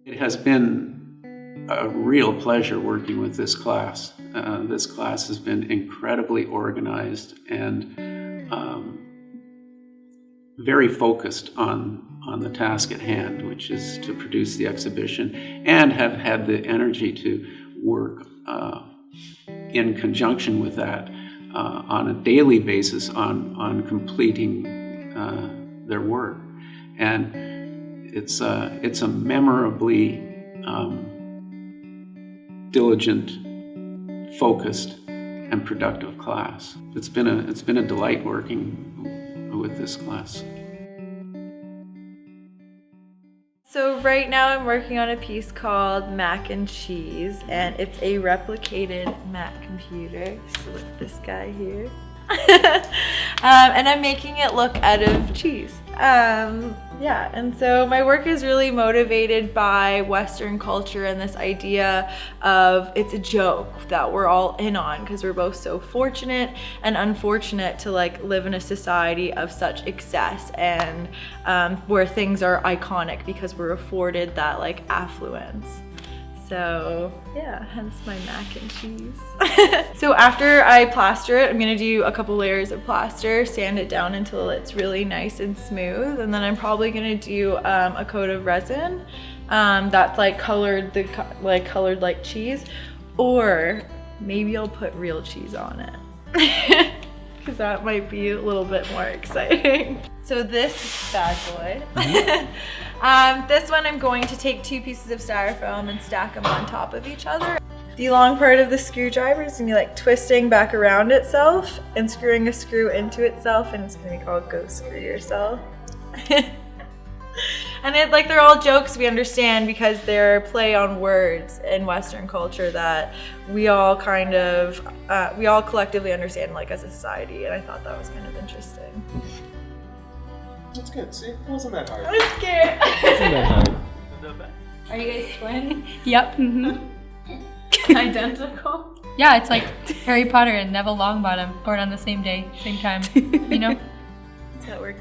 It has been a real pleasure working with this class. This class has been incredibly organized and very focused on the task at hand, which is to produce the exhibition, and have had the energy to work in conjunction with that on a daily basis on completing their work. And it's a memorably diligent, focused, and productive class. It's been a delight working with this class. So right now I'm working on a piece called Mac and Cheese, and it's a replicated Mac computer. So look at this guy here. And I'm making it look out of cheese. Yeah, and so my work is really motivated by Western culture and this idea of it's a joke that we're all in on because we're both so fortunate and unfortunate to like live in a society of such excess and where things are iconic because we're afforded that like affluence. So yeah, hence my mac and cheese. So after I plaster it, I'm gonna do a couple layers of plaster, sand it down until it's really nice and smooth, and then I'm probably gonna do a coat of resin that's like colored like cheese, or maybe I'll put real cheese on it. Because that might be a little bit more exciting. So this bad boy. This one I'm going to take 2 pieces of styrofoam and stack them on top of each other. The long part of the screwdriver is gonna be like twisting back around itself and screwing a screw into itself, and it's gonna be called Go Screw Yourself. And they're all jokes we understand because they're play on words in Western culture that we all kind of, we all collectively understand like as a society, and I thought that was kind of interesting. That's good, see? It wasn't that hard. I'm scared. It wasn't that hard. Are you guys twins? Yep. Mm-hmm. Identical? Yeah, it's like Harry Potter and Neville Longbottom, born on the same day, same time, you know? That's how it works.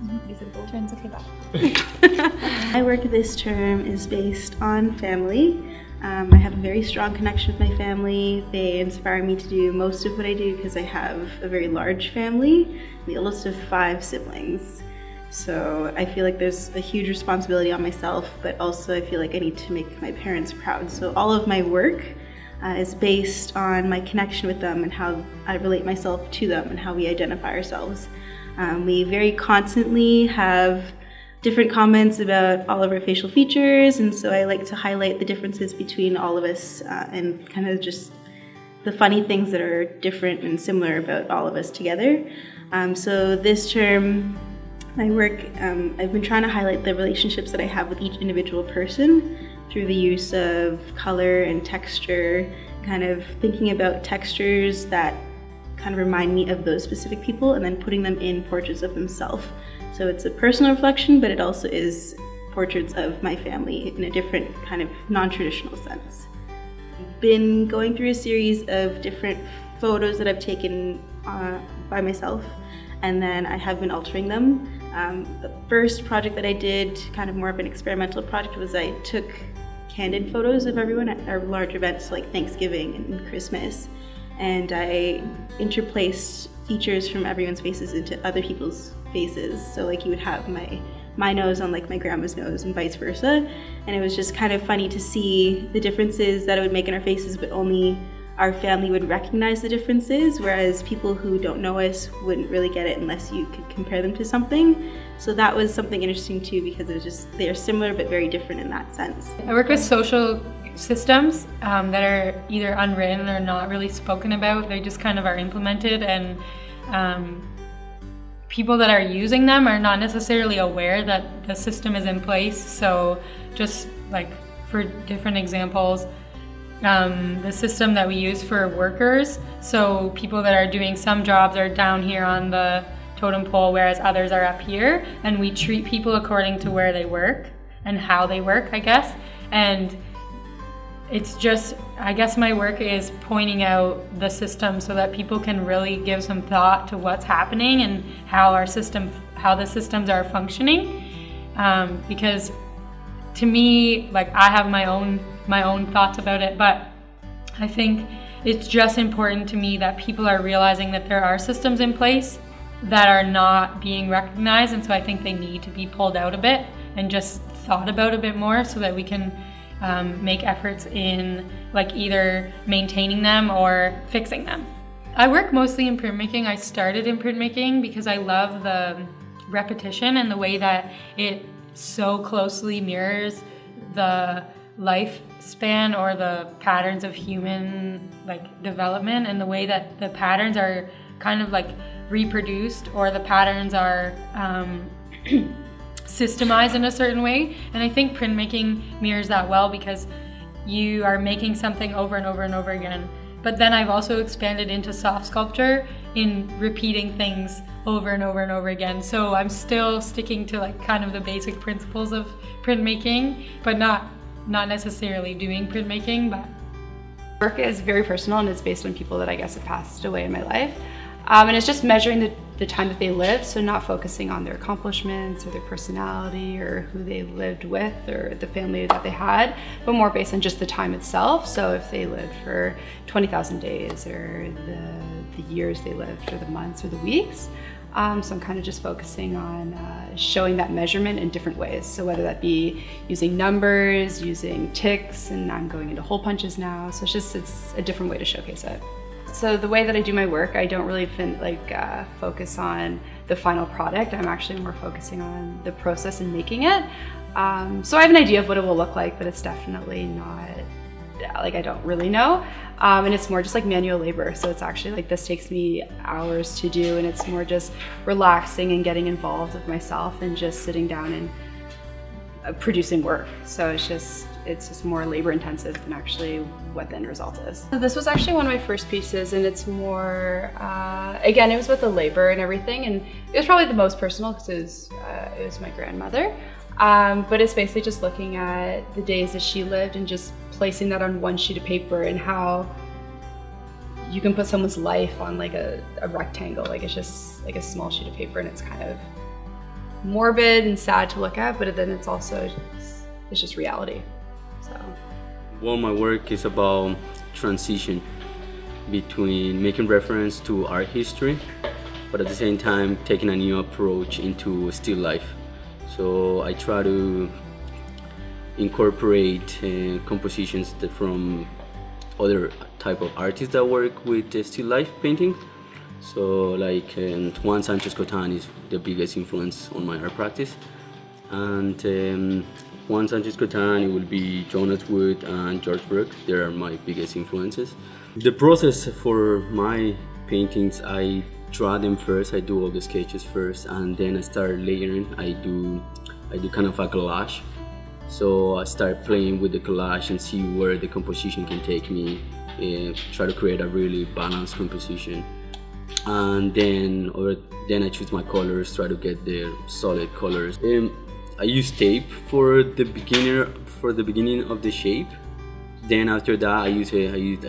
Mm-hmm. Turns okay back. My work this term is based on family. I have a very strong connection with my family. They inspire me to do most of what I do because I have a very large family, the oldest of 5 siblings. So I feel like there's a huge responsibility on myself, but also I feel like I need to make my parents proud. So all of my work is based on my connection with them and how I relate myself to them and how we identify ourselves. We very constantly have different comments about all of our facial features, and so I like to highlight the differences between all of us and kind of just the funny things that are different and similar about all of us together. So this term, my work, I've been trying to highlight the relationships that I have with each individual person through the use of color and texture, kind of thinking about textures that kind of remind me of those specific people and then putting them in portraits of themselves. So it's a personal reflection, but it also is portraits of my family in a different kind of non-traditional sense. I've been going through a series of different photos that I've taken by myself, and then I have been altering them. The first project that I did, kind of more of an experimental project, was I took candid photos of everyone at our large events like Thanksgiving and Christmas, and I interplaced features from everyone's faces into other people's faces. So like you would have my nose on like my grandma's nose and vice versa. And it was just kind of funny to see the differences that it would make in our faces, but only our family would recognize the differences, whereas people who don't know us wouldn't really get it unless you could compare them to something. So that was something interesting too, because it was just, they're similar but very different in that sense. I work with social systems that are either unwritten or not really spoken about. They just kind of are implemented, and people that are using them are not necessarily aware that the system is in place. So just like for different examples, the system that we use for workers, so people that are doing some jobs are down here on the totem pole, whereas others are up here, and we treat people according to where they work and how they work, I guess. And it's just, I guess my work is pointing out the system so that people can really give some thought to what's happening and how the systems are functioning, because to me, like, I have my own thoughts about it, but I think it's just important to me that people are realizing that there are systems in place that are not being recognized, and so I think they need to be pulled out a bit and just thought about a bit more so that we can make efforts in like either maintaining them or fixing them. I work mostly in printmaking. I started in printmaking because I love the repetition and the way that it so closely mirrors the lifespan or the patterns of human like development, and the way that the patterns are kind of like reproduced, or the patterns are systemized in a certain way. And I think printmaking mirrors that well, because you are making something over and over and over again. But then I've also expanded into soft sculpture in repeating things over and over and over again. So I'm still sticking to like kind of the basic principles of printmaking, but not necessarily doing printmaking. But work is very personal, and it's based on people that I guess have passed away in my life. And it's just measuring the time that they lived, so not focusing on their accomplishments or their personality or who they lived with or the family that they had, but more based on just the time itself. So if they lived for 20,000 days, or the years they lived, or the months or the weeks. So I'm kind of just focusing on showing that measurement in different ways. So whether that be using numbers, using ticks, and I'm going into hole punches now. So it's a different way to showcase it. So the way that I do my work, I don't really focus on the final product. I'm actually more focusing on the process and making it. So I have an idea of what it will look like, but it's definitely not, like, I don't really know. And it's more just like manual labor. So it's actually like, this takes me hours to do, and it's more just relaxing and getting involved with myself and just sitting down and producing work. So it's just more labor intensive than actually what the end result is. So this was actually one of my first pieces, and it's more, again, it was with the labor and everything, and it was probably the most personal because it was my grandmother. But it's basically just looking at the days that she lived and just placing that on one sheet of paper, and how you can put someone's life on like a rectangle. Like, it's just like a small sheet of paper, and it's kind of morbid and sad to look at, but then it's also it's just reality. So, well, my work is about transition between making reference to art history, but at the same time taking a new approach into still life. So I try to incorporate compositions from other type of artists that work with still life painting. So like Juan Sanchez-Cotan is the biggest influence on my art practice, and Juan Sanchez-Cotan, it will be Jonas Wood and George Brooke. They are my biggest influences. The process for my paintings, I draw them first. I do all the sketches first, and then I start layering. I do kind of a collage. So I start playing with the collage and see where the composition can take me, and try to create a really balanced composition. And then I choose my colors, try to get the solid colors. I use tape for the beginning of the shape. Then after that, I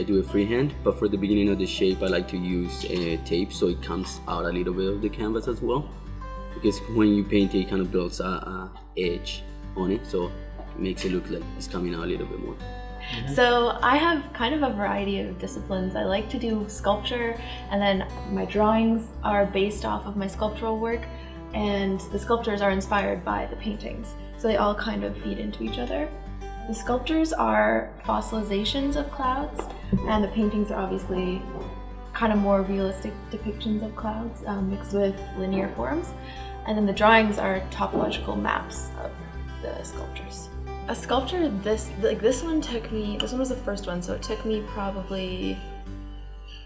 do a freehand. But for the beginning of the shape, I like to use tape, so it comes out a little bit of the canvas as well. Because when you paint it kind of builds a edge on it, so it makes it look like it's coming out a little bit more. So I have kind of a variety of disciplines. I like to do sculpture, and then my drawings are based off of my sculptural work, and the sculptures are inspired by the paintings. So they all kind of feed into each other. The sculptures are fossilizations of clouds, and the paintings are obviously kind of more realistic depictions of clouds mixed with linear forms. And then the drawings are topological maps of the sculptures. A sculpture this one was the first one, so it took me probably,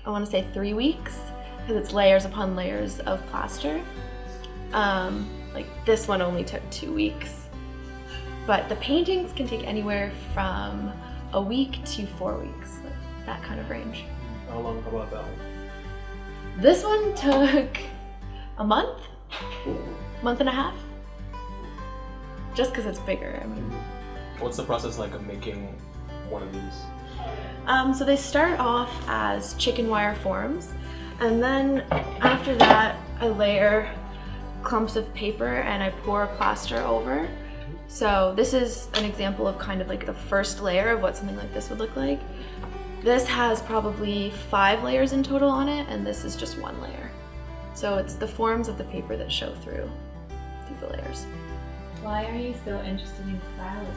I want to say 3 weeks, because it's layers upon layers of plaster. Like this one only took 2 weeks. But the paintings can take anywhere from a week to 4 weeks, like that kind of range. How long about that one? This one took a month and a half, just because it's bigger. I mean, what's the process like of making one of these? So they start off as chicken wire forms, and then after that I layer clumps of paper and I pour plaster over, So this is an example of kind of like the first layer of what something like this would look like. This has probably 5 layers in total on it, and this is just 1 layer. So it's the forms of the paper that show through the layers. Why are you so interested in clouds?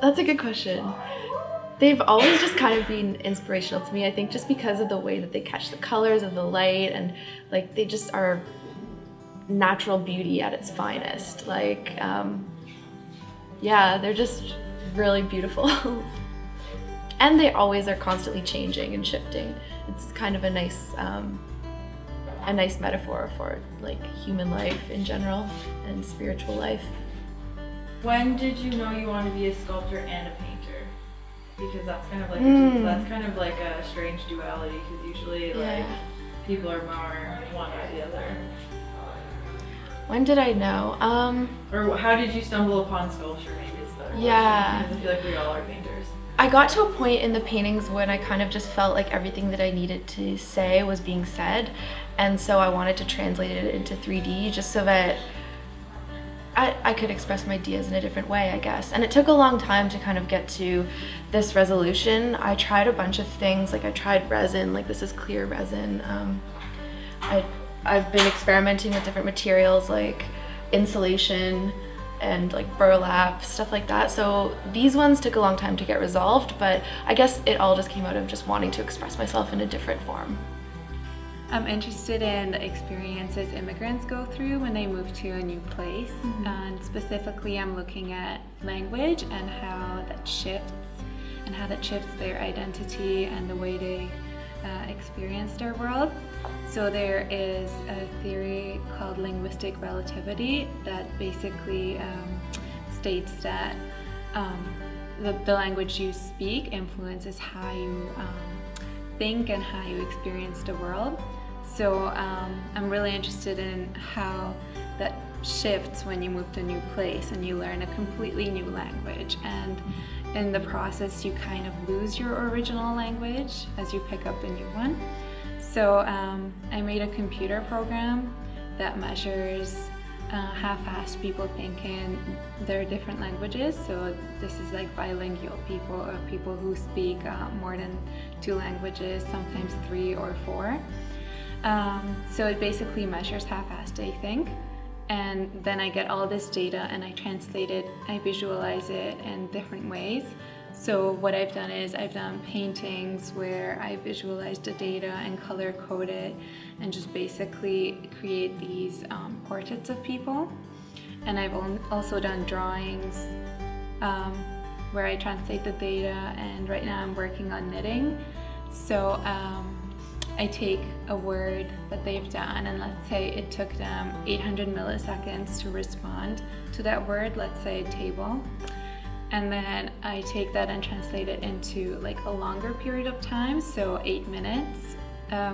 That's a good question. They've always just kind of been inspirational to me, I think, just because of the way that they catch the colors and the light, and like they just are natural beauty at its finest. Like, yeah, they're just really beautiful. And they always are constantly changing and shifting. It's kind of a nice metaphor for like human life in general and spiritual life. When did you know you wanted to be a sculptor and a painter? Because that's kind of like a strange duality. Because usually, like, people are more one or the other. When did I know? Or how did you stumble upon sculpture? Maybe it's better. Yeah. Because I feel like we all are painters. I got to a point in the paintings when I kind of just felt like everything that I needed to say was being said, and so I wanted to translate it into 3D just so that I could express my ideas in a different way, I guess. And it took a long time to kind of get to this resolution. I tried a bunch of things, like I tried resin, like this is clear resin. I've been experimenting with different materials like insulation and like burlap, stuff like that. So these ones took a long time to get resolved, but I guess it all just came out of just wanting to express myself in a different form. I'm interested in the experiences immigrants go through when they move to a new place. And specifically, I'm looking at language and how that shifts their identity and the way they experience their world. So there is a theory called linguistic relativity that basically states that the language you speak influences how you think and how you experience the world. So I'm really interested in how that shifts when you move to a new place and you learn a completely new language, and in the process you kind of lose your original language as you pick up a new one. So I made a computer program that measures how fast people think in their different languages. So this is like bilingual people, or people who speak more than 2 languages, sometimes 3 or 4. So it basically measures how fast they think. And then I get all this data and I translate it, I visualize it in different ways. So what I've done is I've done paintings where I visualize the data and color code it and just basically create these portraits of people. And I've also done drawings where I translate the data, and right now I'm working on knitting. So I take a word that they've done, and let's say it took them 800 milliseconds to respond to that word, let's say table. And then I take that and translate it into like a longer period of time, so 8 minutes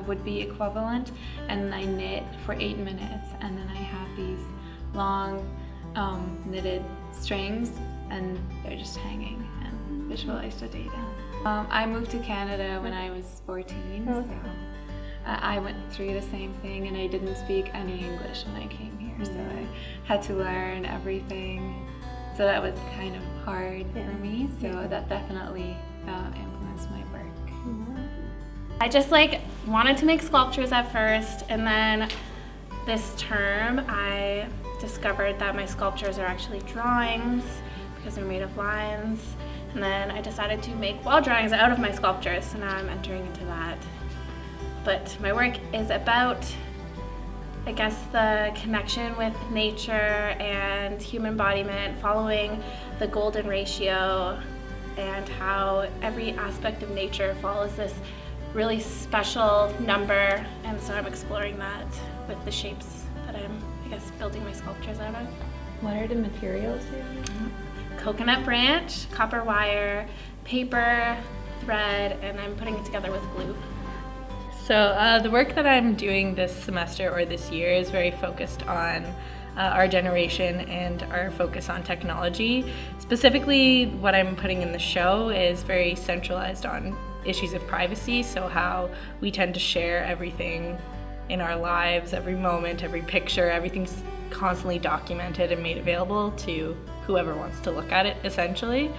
would be equivalent. And I knit for 8 minutes, and then I have these long knitted strings, and they're just hanging and visualize the data. I moved to Canada when I was 14, so I went through the same thing, and I didn't speak any English when I came here, so I had to learn everything. So that was kind of hard for me, so that definitely influenced my work. I just wanted to make sculptures at first, and then this term I discovered that my sculptures are actually drawings because they're made of lines, and then I decided to make wall drawings out of my sculptures, so now I'm entering into that. But my work is about, I guess, the connection with nature and human embodiment, following the golden ratio, and how every aspect of nature follows this really special number. And so I'm exploring that with the shapes that I'm, I guess, building my sculptures out of. What are the materials here? Coconut branch, copper wire, paper, thread, and I'm putting it together with glue. So the work that I'm doing this semester or this year is very focused on our generation and our focus on technology. Specifically, what I'm putting in the show is very centralized on issues of privacy, so how we tend to share everything in our lives, every moment, every picture, everything's constantly documented and made available to whoever wants to look at it, essentially.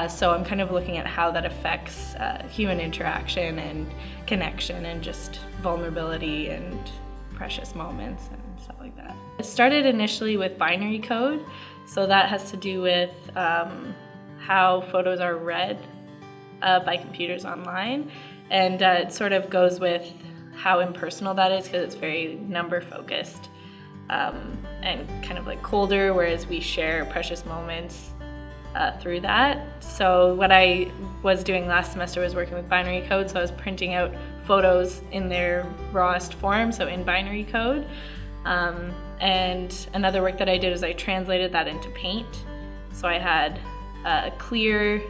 So I'm kind of looking at how that affects human interaction and connection and just vulnerability and precious moments and stuff like that. It started initially with binary code, so that has to do with how photos are read by computers online, and it sort of goes with how impersonal that is because it's very number focused and kind of like colder, whereas we share precious moments through that. So what I was doing last semester was working with binary code, so I was printing out photos in their rawest form, so in binary code. And another work that I did is I translated that into paint. So I had clear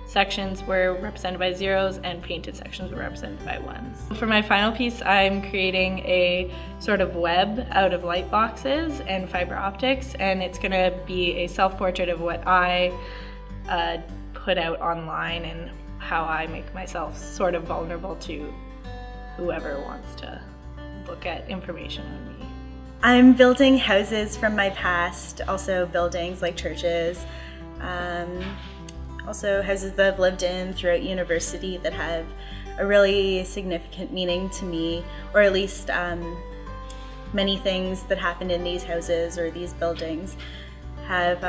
sections were represented by zeros and painted sections were represented by ones. For my final piece, I'm creating a sort of web out of light boxes and fiber optics, and it's gonna be a self-portrait of what I put out online and how I make myself sort of vulnerable to whoever wants to look at information on me. I'm building houses from my past, also buildings like churches, also houses that I've lived in throughout university that have a really significant meaning to me, or at least many things that happened in these houses or these buildings have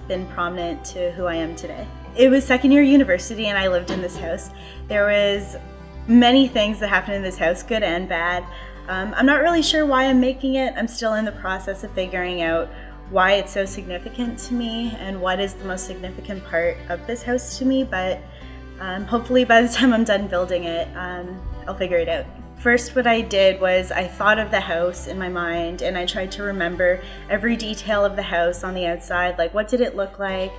been prominent to who I am today. It was second year university and I lived in this house. There was many things that happened in this house, good and bad. I'm not really sure why I'm making it. I'm still in the process of figuring out why it's so significant to me and what is the most significant part of this house to me, but hopefully by the time I'm done building it, I'll figure it out. First, what I did was I thought of the house in my mind and I tried to remember every detail of the house on the outside, like what did it look like,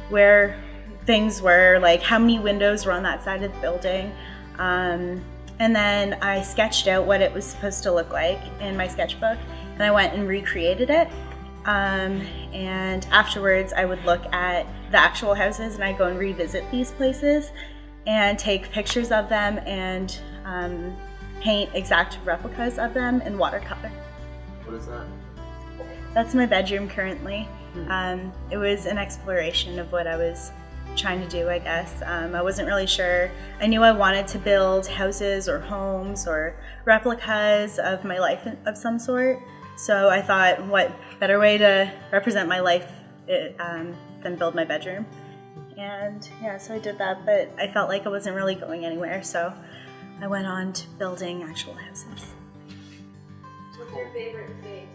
where things were, like how many windows were on that side of the building. And then I sketched out what it was supposed to look like in my sketchbook, and I went and recreated it. And afterwards I would look at the actual houses and I'd go and revisit these places and take pictures of them and paint exact replicas of them in watercolor. What is that? That's my bedroom currently. It was an exploration of what I was trying to do, I guess. I wasn't really sure. I knew I wanted to build houses or homes or replicas of my life of some sort. So I thought, what better way to represent my life than build my bedroom? And yeah, so I did that, but I felt like I wasn't really going anywhere, so I went on to building actual houses. What's your favorite space?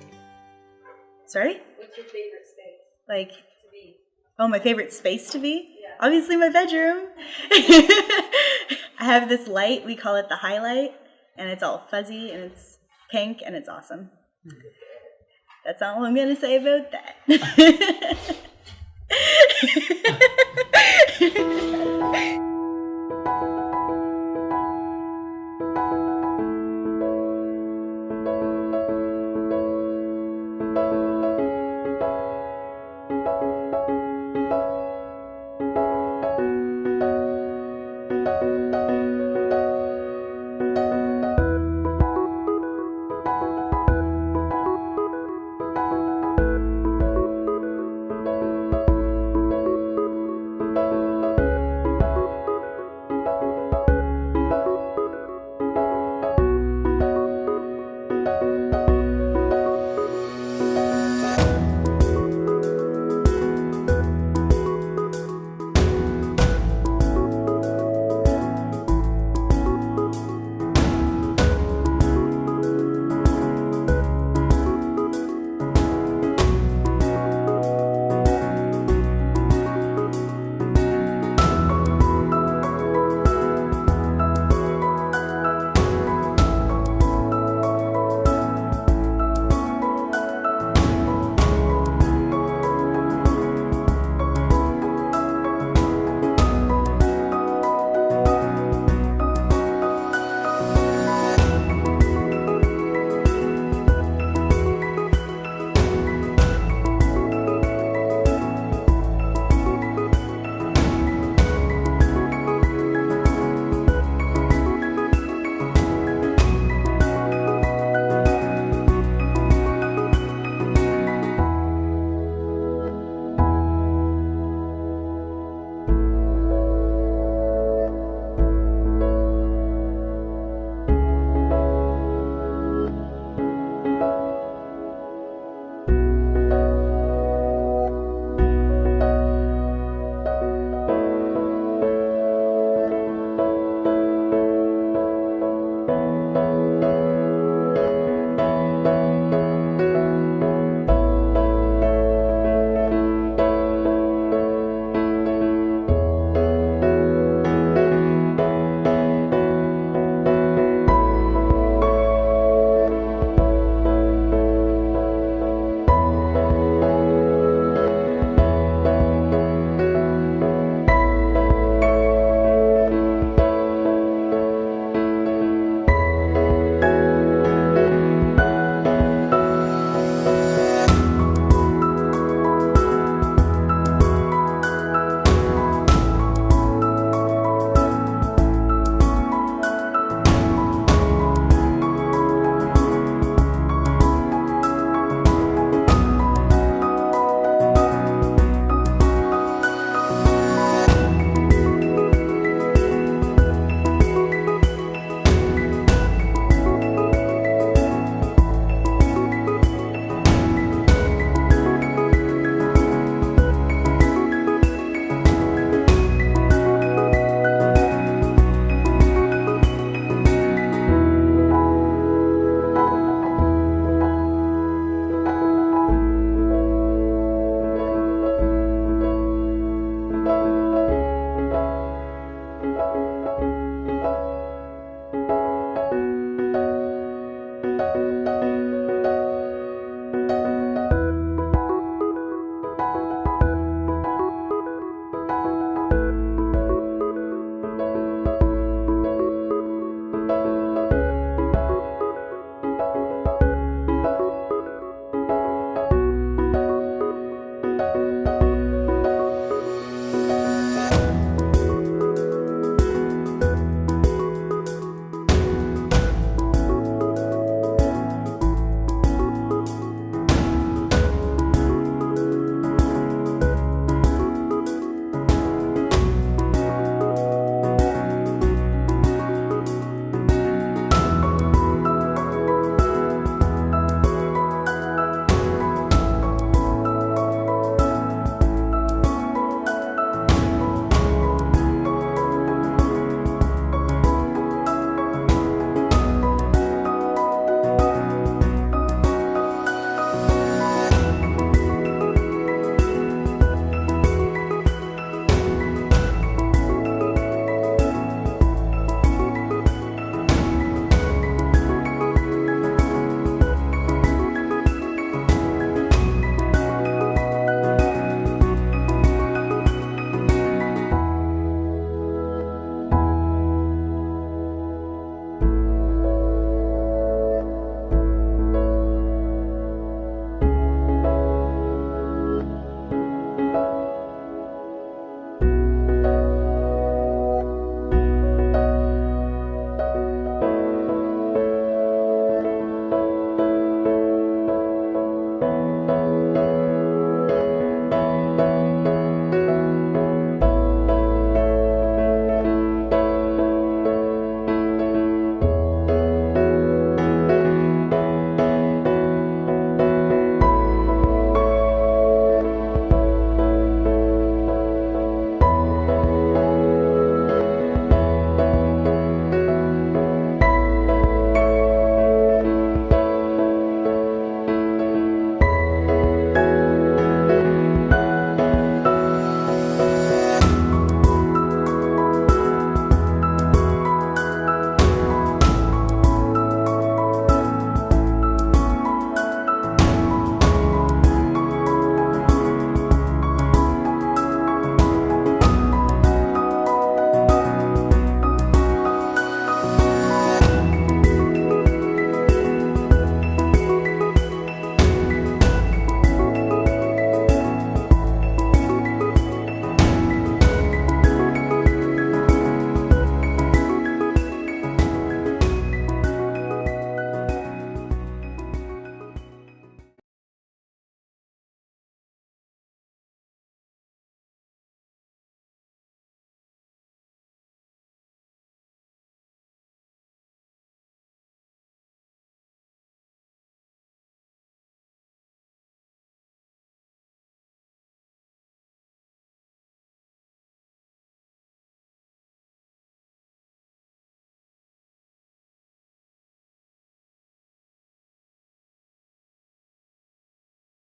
Sorry? What's your favorite space? Like, to be? Oh, my favorite space to be? Yeah. Obviously my bedroom. I have this light, we call it the highlight, and it's all fuzzy and it's pink and it's awesome. That's all I'm going to say about that.